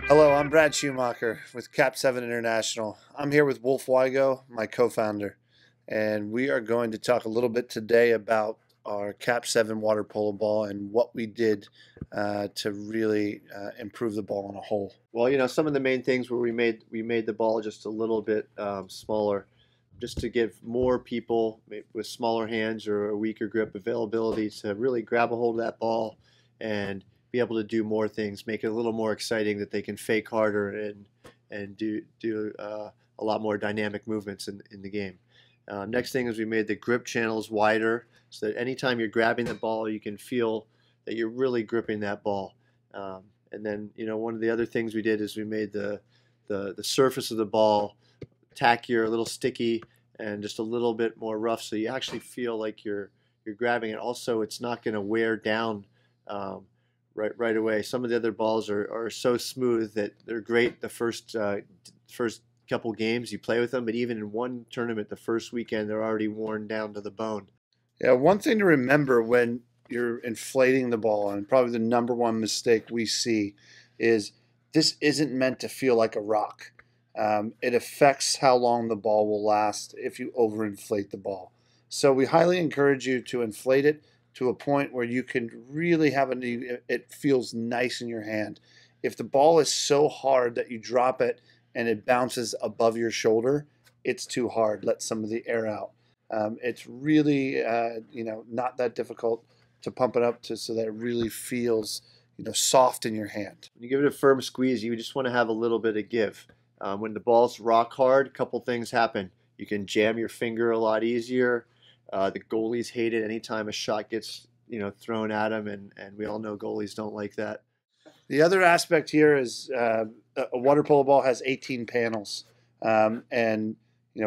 Hello, I'm Brad Schumacher with Kap7 International. I'm here with Wolf Wigo, my co-founder, and we are going to talk a little bit today about our Kap7 water polo ball and what we did to really improve the ball on a whole. Well, some of the main things were we made the ball just a little bit smaller, just to give more people with smaller hands or a weaker grip availability to really grab a hold of that ball and be able to do more things, make it a little more exciting that they can fake harder and do a lot more dynamic movements in the game. Next thing is we made the grip channels wider so that anytime you're grabbing the ball, you can feel that you're really gripping that ball. And then, one of the other things we did is we made the surface of the ball tackier, a little sticky, and just a little bit more rough, so you actually feel like you're grabbing it. Also, it's not going to wear down right away. Some of the other balls are so smooth that they're great the first couple games you play with them, but even in one tournament, the first weekend, they're already worn down to the bone. Yeah, one thing to remember when you're inflating the ball, and probably the number one mistake we see, is this isn't meant to feel like a rock. It affects how long the ball will last if you overinflate the ball. So we highly encourage you to inflate it to a point where you can really have it feels nice in your hand. If the ball is so hard that you drop it and it bounces above your shoulder, it's too hard. Let some of the air out. It's really not that difficult to pump it up so that it really feels soft in your hand. When you give it a firm squeeze, you just want to have a little bit of give. When the ball's rock hard, a couple things happen. You can jam your finger a lot easier. The goalies hate it anytime a shot gets thrown at them, and we all know goalies don't like that. The other aspect here is a water polo ball has 18 panels, and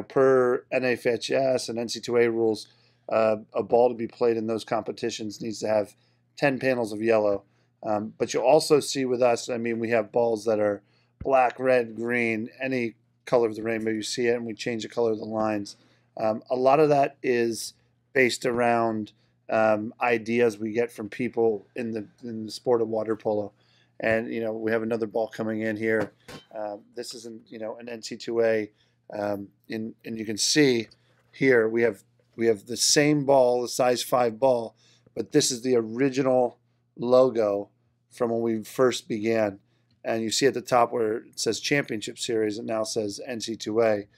per NFHS and NCAA rules, a ball to be played in those competitions needs to have 10 panels of yellow. But you'll also see with us, we have balls that are black, red, green, any color of the rainbow. You see it, and we change the color of the lines. A lot of that is based around ideas we get from people in the sport of water polo. And we have another ball coming in here. This is an NCAA, and you can see here we have the same ball, the size 5 ball, but this is the original logo from when we first began. And you see at the top where it says Championship Series, it now says NCAA.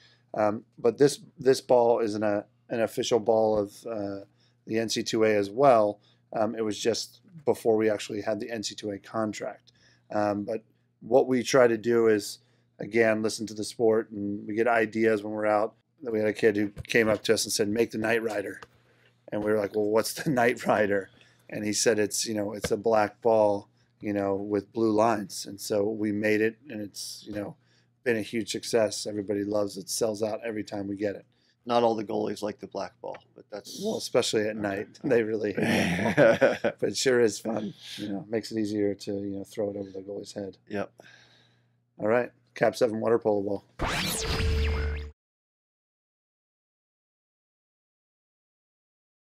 But this ball is an official ball of the NCAA as well. It was just before we actually had the NCAA contract. But what we try to do is, again, listen to the sport, and we get ideas when we're out. We had a kid who came up to us and said, "Make the Knight Rider," and we were like, "Well, what's the Knight Rider?" And he said, "It's it's a black ball, with blue lines." And so we made it, and it's been a huge success. Everybody loves it. Sells out every time we get it. Not all the goalies like the black ball, but that's especially at night, they really hate that ball. But it sure is fun. Makes it easier to throw it over the goalie's head. Yep. All right, Kap7 water polo ball.